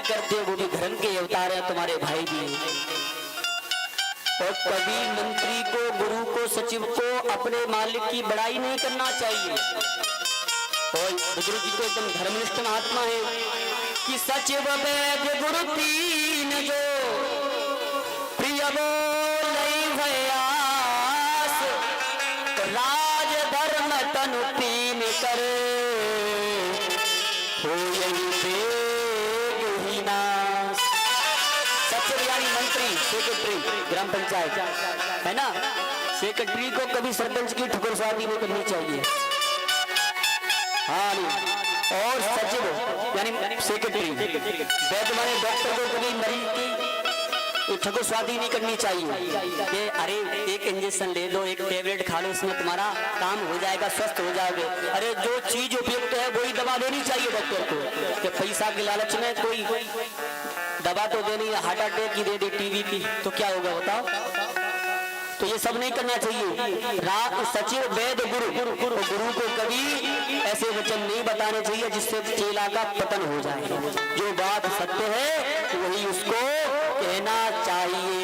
करते हो, वो भी धर्म के अवतार है, तुम्हारे भाई भी हैं। और कभी मंत्री को, गुरु को, सचिव को अपने मालिक की बड़ाई नहीं करना चाहिए। और बुजुर्ग जी तो एकदम धर्मनिष्ठ महात्मा है कि सचिव वैद्य गुरु तीन जो प्रिय बोलै भयास, राज धर्म तनु तीन करे हो यही बेग ही नाश। सचिव यानी मंत्री, सेक्रेटरी, ग्राम पंचायत है ना। सेक्रेटरी को कभी सरपंच की ठुकरसादी नहीं करनी चाहिए। हाँ नहीं। और सचिव यानी सेक्रेटरी, वैद्य माने डॉक्टर को कभी मरीज की ठकुरस्वादी नहीं करनी चाहिए कि अरे एक इंजेक्शन ले लो, एक टेबलेट खा लो, उसमें तुम्हारा काम हो जाएगा, स्वस्थ हो जाओगे। अरे जो चीज उपयुक्त है वही दवा देनी चाहिए डॉक्टर को। कि पैसा के लालच में कोई दवा तो देनी है, हार्ट अटैक की दे दी, टीवी की, तो क्या होगा बताओ। तो ये सब नहीं करना चाहिए। सचिव वैद्य गुरु को कभी ऐसे वचन नहीं बताने चाहिए जिससे चेला का पतन हो जाए। जो बात सत्य है वही उसको कहना चाहिए,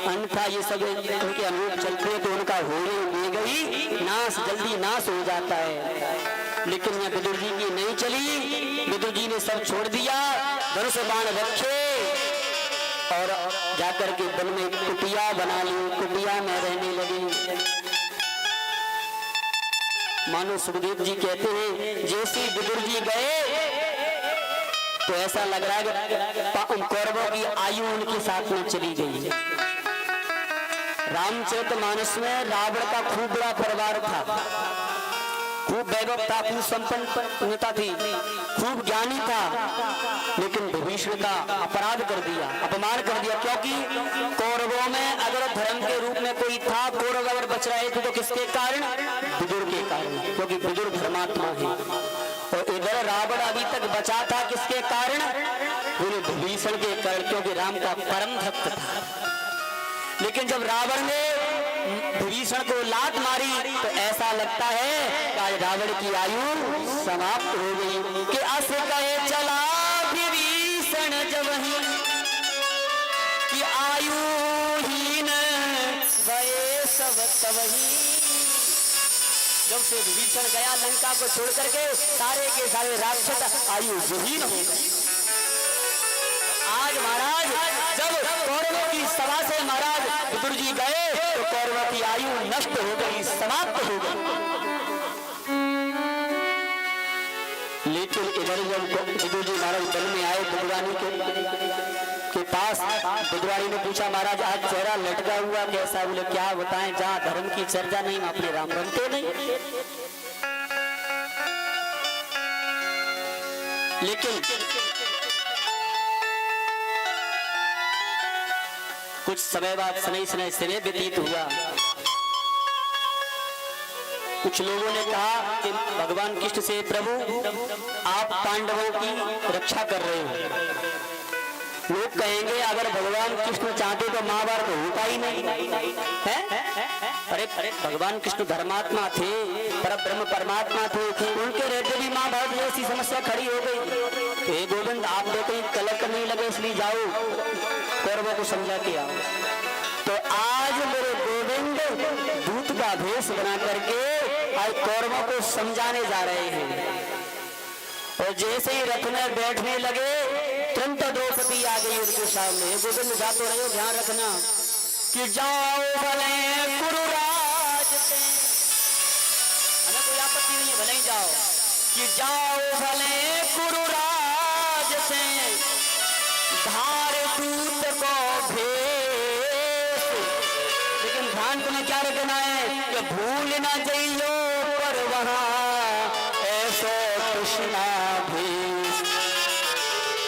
अन्यथा ये सब उनके अनुरूप चलते तो उनका होली ले गई नाश, जल्दी नाश हो जाता है। लेकिन यह विदुर जी की नहीं चली। विदुर जी ने सब छोड़ दिया, धनुष बाण रखे और जाकर के वन में कुटिया बना ली, कुटिया में रहने लगी। मानो सुखदेव जी कहते हैं जैसे विदुर जी गए तो ऐसा लग रहा है उन कौरवों की आयु उनके साथ में चली गई। रामचरितमानस में रावण का खूब बड़ा परिवार था, खूब वैभव था, खूब संपन्नता थी, खूब ज्ञानी था। लेकिन विभीषण का अपराध कर दिया, अपमान कर दिया। क्योंकि कौरवों में अगर धर्म के रूप में कोई था, कौरव अगर बच रहे थे तो किसके कारण? विदुर के कारण, क्योंकि विदुर धर्मात्मा है। और इधर रावण अभी तक बचा था किसके कारण? पूरे विभीषण के कारण, क्योंकि राम का परम भक्त था। लेकिन जब रावण ने विभीषण को लात मारी तो ऐसा लगता है कि आज रावण की आयु समाप्त हो गई। कि अस कहे चला विभीषण जब ही कि आयुहीन भये सब तबही। जब से विभीषण गया लंका को छोड़ करके सारे के सारे राक्षस आयु विहीन हो गए। आज महाराज जब कौरवों की सभा से महाराज विदुर जी गए तो कौरवों की आयु नष्ट हो गई, समाप्त हो गई। लेकिन इधर जब विदुर जी महाराज वन में आए बुधवानी के पास, बुधवानी ने पूछा महाराज आज चेहरा लटका हुआ कैसा? बोले क्या बताएं, जहाँ धर्म की चर्चा नहीं अपने राम बनते नहीं। लेकिन कुछ समय बाद समय व्यतीत हुआ। कुछ लोगों ने कहा कि भगवान कृष्ण से प्रभु आप पांडवों की रक्षा कर रहे हो। लोग कहेंगे अगर भगवान कृष्ण चाहते तो महाभारत होता ही नहीं है। अरे भगवान कृष्ण धर्मात्मा थे, परब्रह्म परमात्मा थे, उनके रहते भी महाभारत जैसी समस्या खड़ी हो गई। हे गोविंद आप देखो कलक नहीं लगे इसलिए जाओ कौरवों को समझा के आओ। तो आज मेरे गोविंद दूत का भेष बना करके आज कौरवों को समझाने जा रहे हैं। और जैसे ही रथ में बैठने लगे तुरंत द्रौपदी आ गई उनके सामने। गोविंद जा तो रहे हो, ध्यान रखना कि जाओ भले कुरुराज से, हमें कोई आपत्ति नहीं है, भले ही जाओ। कि जाओ भले कुरुराज से धार दूत को भेष। लेकिन ध्यान तुम्हें क्या रखना है कि भूल ना जाइयो पर वहां ऐसो कृष्णा भेष।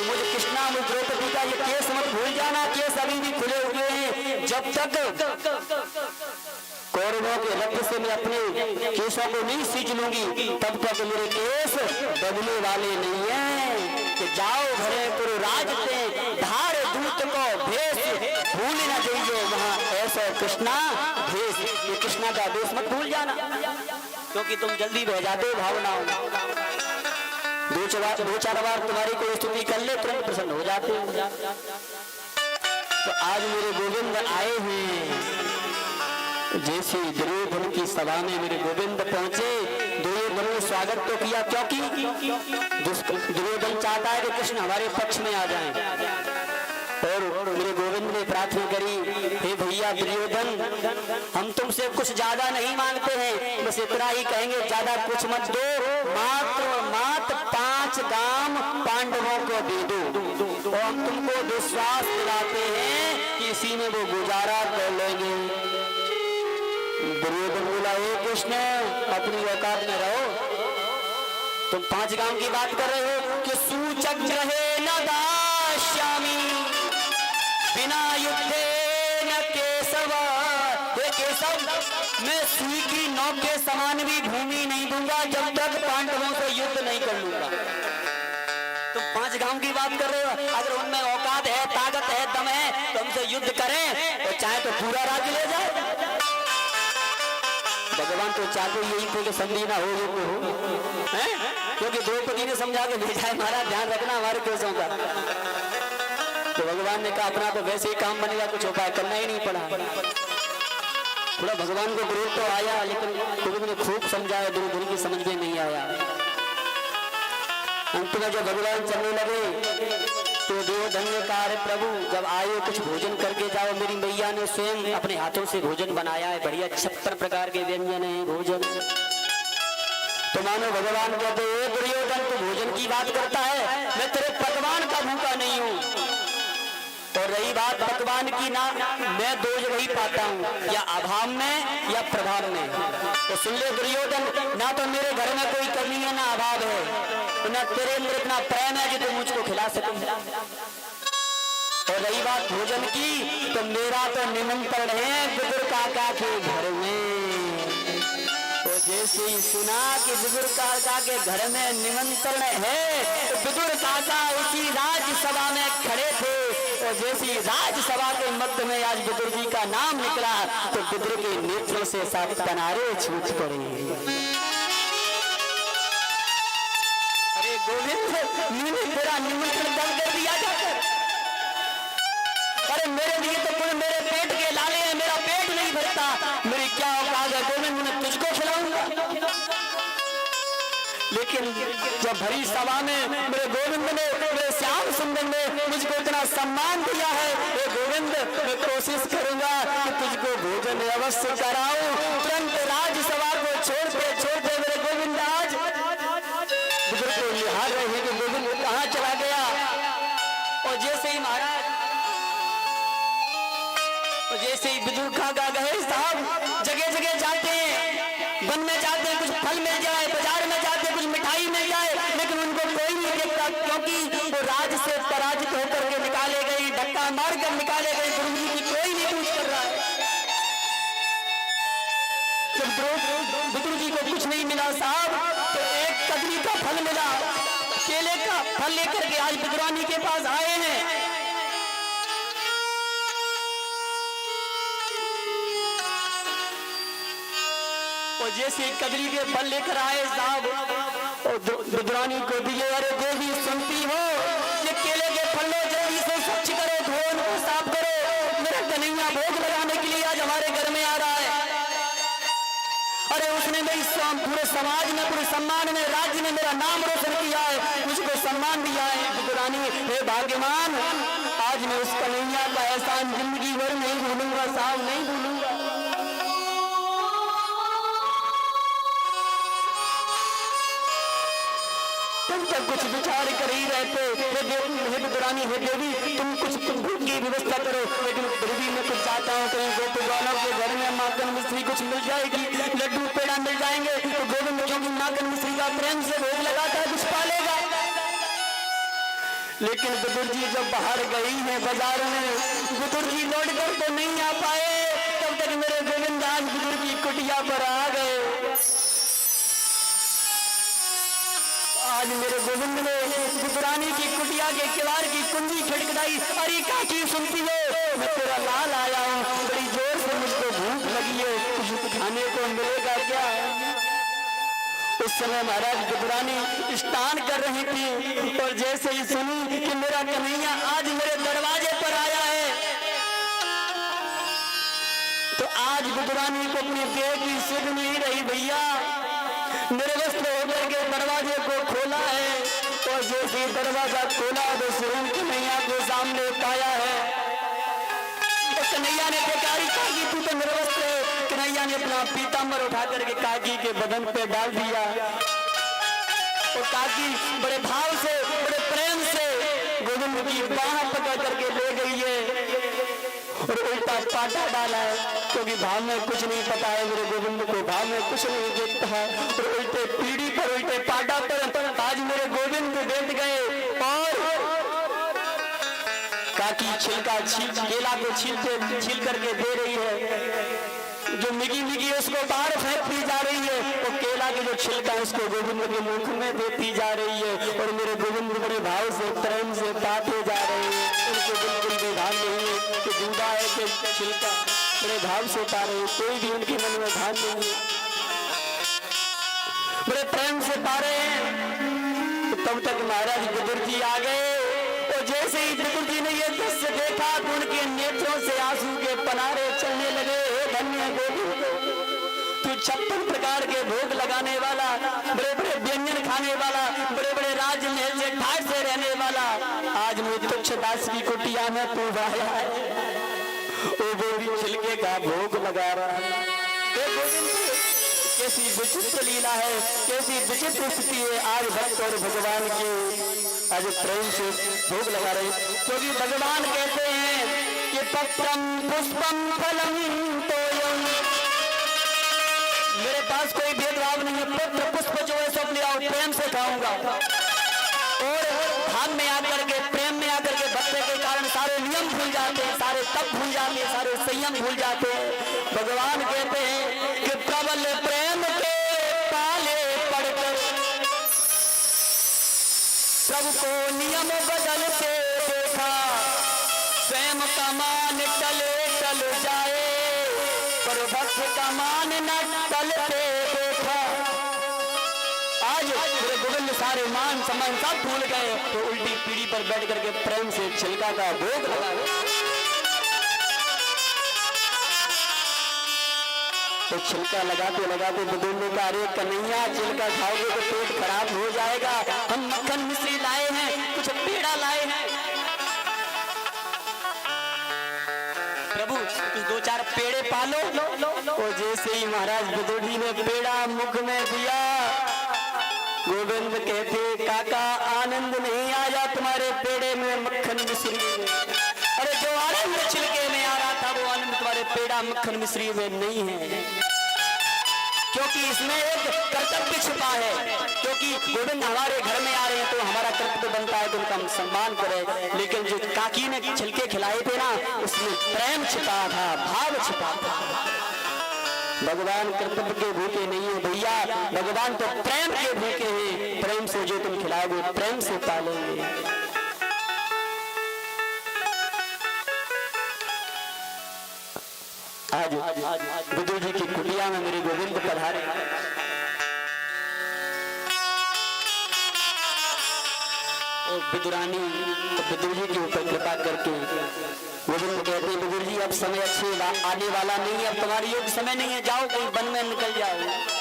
मुझे कृष्णा मुझे द्रौपदी का ये केस मत भूल जाना, केस अभी भी खुले हुए हैं। जब तक कौरवों के रक्त से मैं अपने केसों को नहीं सींच लूंगी तब तक मेरे केस बदलने वाले नहीं हैं। कि जाओ भरे कुरुराज से धार दूत को भेष, भूल ना जाइयो वहां ऐसा कृष्णा भेष। ये कृष्णा का भेष मत भूल जाना, क्योंकि तुम जल्दी बह जाते हो भावनाओं। दो चार बार तुम्हारी कोई स्तुति कर ले तुरंत प्रसन्न हो जाते हैं। तो आज मेरे गोविंद आए हैं, जैसे दुर्योधन की सभा में मेरे गोविंद पहुंचे, दुर्योधन ने स्वागत तो किया, क्योंकि दुर्योधन चाहता है कि कृष्ण हमारे पक्ष में आ जाएं। और मेरे गोविंद ने प्रार्थना करी, हे भैया दुर्योधन, हम तुमसे कुछ ज्यादा नहीं मांगते हैं, बस इतना ही कहेंगे, ज्यादा कुछ मत दो, मात्र 5 गाम पांडवों को दे दो, और हम तुमको विश्वास दिलाते हैं कि इसी में वो गुजारा कर लेंगे। दुर्योधन बोला, हे कृष्ण, अपनी औकात में रहो, तुम 5 गाम की बात कर रहे हो कि सूचक रहे न दास्यामि बिना युद्धे न केशव। हे केशव, मैं सुई की नोक के समान भी भूमि नहीं दूंगा जब तक पांडवों से युद्ध नहीं कर लूंगा। तुम 5 गांव की बात कर रहे हो, अगर उनमें औकात है, ताकत है, दम है तो हमसे युद्ध करें, तो चाहे तो पूरा राज्य ले जाए। भगवान तो चाहते यही थे कि संधि ना हो, क्योंकि द्रौपदी ने समझा के भेजा है, हमारा ध्यान रखना हमारे केसों का। तो भगवान ने कहा अपना तो वैसे ही काम बनेगा, कुछ उपाय करना ही नहीं पड़ा। थोड़ा भगवान को क्रोध तो आया, लेकिन गोविंद ने खूब समझाया, दुर्योधन की समझ में नहीं आया। अंत में जब भगवान चलने लगे तो दुर्योधन ने कहा, अरे प्रभु, जब आए कुछ भोजन करके जाओ। मेरी मैया ने स्वयं अपने हाथों से भोजन बनाया है, बढ़िया 56 प्रकार के व्यंजन है भोजन। तो मानो भगवान कहते, दुर्योधन तू भोजन की बात करता है, मैं तेरे पकवान का भूखा नहीं हूँ। और रही बात पकवान की, ना मैं दोष वही पाता हूँ, या अभाव में या प्रभाव में। तो सुन ले दुर्योधन, ना तो मेरे घर में कोई कमी है ना अभाव है, ना तेरे अंदर इतना प्रेम है कि तू मुझको खिला सके। और रही बात भोजन की, तो मेरा तो निमंत्रण है विदुर काका के घर में। तो जैसे ही सुना कि विदुर काका के घर में निमंत्रण है, तो विदुर काका उसी राज्यसभा में खड़े थे। और जैसे राज्यसभा के मध्य में आज विदुर जी का नाम निकला, तो विदुर के नेत्रों से 7 कनारे छूट पड़े। अरे गोविंद, मैंने तेरा निमंत्रण दम कर दिया जाकर। अरे मेरे लिए तो कोई मेरे पेट के लाले हैं, मेरा पेट नहीं भरता, मेरी क्या औकात है गोविंद, मैं तुझको खिलाऊंगा। लेकिन जब भरी सभा में मेरे गोविंद ने, मेरे श्याम सुंदर ने मुझको इतना सम्मान दिया है, हे गोविंद, मैं कोशिश करूंगा कि तुझको भोजन अवश्य कराऊं। तुरंत राज्यसभा को छोड़ते मेरे गोविंद आज विदुर को निहार रहे हैं कि गोविंद कहाँ चला गया। और जैसे ही महाराज, जैसे ही विदुर काका गए साहब, जगह जगह जाते हैं, वन में जाते हैं, कुछ फल मिल जाए, बाजार में जाते हैं, कुछ मिठाई मिल जाए, लेकिन उनको कोई नहीं देखता, क्योंकि वो राज से पराजित होकर के निकाले गए, धक्का मारकर निकाले गए, गुरु जी की कोई नहीं पूछ कर रहा है। जब विदुर जी को कुछ नहीं मिला साहब, तो एक कदली का फल मिला, केले का फल लेकर के आज विदुरानी के पास आए हैं। और जैसे कदली के फल लेकर आए साहब, और विदुरानी को दिए। अरे देवी सुनती हो, ये केले के फल जल्दी से स्वच्छ करो, धो उनको साफ करो, मेरा कन्हैया भोग लगाने के लिए आज हमारे घर में आ रहा है। अरे उसने मेरी पूरे समाज में, पूरे सम्मान में, राज्य में मेरा नाम रोशन किया है, मुझको सम्मान दिया है। विदुरानी, हे भाग्यवान, आज मैं उस कन्हैया का एहसान जिंदगी भर नहीं भूलूंगा साहब, नहीं भूलूंगा। तुम तक कुछ विचार कर ही रहते, हे विदुरानी, हे देवी, तुम कुछ भोग की व्यवस्था करो। लेकिन फिर भी मैं कुछ चाहता हूँ, कहीं गोपगौनों के घर में माखन मिश्री कुछ मिल जाएगी, लड्डू पेड़ा मिल जाएंगे, तो गोविंद क्योंकि माखन मिश्री का प्रेम से भोग लगाता है, कुछ पालेगा। लेकिन विदुर जी जब बाहर गई हैं बाजार में, विदुर जी लौट कर तो नहीं आ पाए, तब तक मेरे गोविंद आज विदुर की कुटिया पर आ गए। आज मेरे गोविंद ने विदुरानी की कुटिया के किवाड़ की कुंजी खटखटाई। अरे काकी सुनती हो, मैं तेरा लाल आया हूँ, बड़ी जोर से मुझको भूख लगी है, कुछ खाने को मिलेगा क्या? उस समय महाराज विदुरानी स्नान कर रही थी और जैसे ही सुनी कि मेरा कन्हैया आज मेरे दरवाजे पर आया है, तो आज विदुरानी को अपनी देह की सुध नहीं रही भैया, निर्वस्त्र होकर के दरवाजे को खोला है और जैसे दरवाजा खोला तो स्वयं कन्हैया के सामने पाया है। तो कन्हैया ने बेकारी काकी तू तो निर्वस्त्र है। कन्हैया ने अपना पीतांबर उठा करके काकी के बदन पे डाल दिया और काकी बड़े भाव से बड़े प्रेम से गोविंद की बाह पकड़ करके ले गई है और उल्टा पाटा डाला है, क्योंकि भाव में कुछ नहीं पता है मेरे गोविंद को, भाव में कुछ नहीं देखता है। और उल्टे पीढ़ी पर उल्टे पाटा पर आज मेरे गोविंद बैठ गए और काकी छिलका केला को छील करके दे रही है, जो मिगी मिगी उसको बाहर फेंकती जा रही है, वो केला के जो छिलका उसको गोविंद के मुख में देती जा रही है और मेरे गोविंद बड़े भाव से प्रेम से पाते जा रहे हैं। उनको बिल्कुल भी भान नहीं है कि दूधा है कि छिलका, बड़े भाव से पा रहे हैं, कोई भी उनके मन में भान नहीं है, बड़े प्रेम से पा रहे हैं। तो तब तक महाराज विदुर जी आ गए और जैसे ही विदुर जी ने ये दृश्य देखा तो उनके नेत्रों से आंसू के पनारे चलने लगे। धन्य गोविंद, तू 56 प्रकार के भोग लगाने वाला, बड़े बड़े व्यंजन खाने वाला, बड़े बड़े राजमहल से ठाट से रहने वाला, आज मुझे तुच्छ दास की कुटिया में तू आया है, वो गोरी छिलके का भोग लगा रहा है। कैसी विचित्र लीला है, कैसी विचित्र स्थिति है। आज भक्त और भगवान की आज प्रेम से भोग लगा रहे, क्योंकि भगवान कहते हैं कि पत्रम पुष्पम फलम तोयम, मेरे पास कोई भेदभाव नहीं है, पत्र पुष्प जो है सब ले आओ, प्रेम से खाऊंगा। और धाम में आकर के प्रेम में आकर के भक्ति के कारण सारे नियम भूल जाते हैं, सारे तप भूल जाते हैं, सारे संयम भूल जाते हैं। भगवान कहते हैं कि प्रबल प्रेम के पाले पड़कर प्रभु को नियम बदलते देखा, स्वयं का मान टले टल जाए पर भक्त का मान न टलते देखा। आज मेरे गोविंद सारे मान सम्मान सब भूल गए, तो उल्टी पीढ़ी पर बैठ करके प्रेम से छिलका का भोग लगा। तो छिलका लगाते लगाते बदलने का, अरे कन्हैया छिलका खाओगे तो पेट खराब हो जाएगा, हम मक्खन मिश्री लाए हैं, कुछ पेड़ा लाए हैं। प्रभु कुछ 2-4 पेड़े पालो। और जैसे ही महाराज विदुर जी ने पेड़ा मुख में दिया, गोविंद कहते काका आनंद नहीं आया तुम्हारे पेड़े में मक्खन मिश्री में। अरे जो आनंद छिलके में आ रहा था वो आनंद तुम्हारे पेड़ा मक्खन मिश्री में नहीं है, क्योंकि इसमें एक कर्तव्य छिपा है। क्योंकि गोविंद हमारे घर में आ रहे हैं तो हमारा कर्तव्य बनता है कि उनका हम सम्मान करें, लेकिन जो काकी ने छिलके खिलाए थे ना, उसमें प्रेम छिपा था, भाव छिपा था। भगवान कर्तव्य के भूखे नहीं है भैया, भगवान तो प्रेम के भूखे हैं। प्रेम से जो तुम खिलाओगे प्रेम से पालेंगे। आज विदुर जी की कुटिया में मेरे गोविंद पधारे। और विदुरानी विदुर जी के ऊपर कृपा करके गोविंद कहते हैं विदुर जी अब समय अच्छे आने वाला नहीं है, अब तुम्हारी योग समय नहीं है, जाओ कहीं वन में निकल जाओ।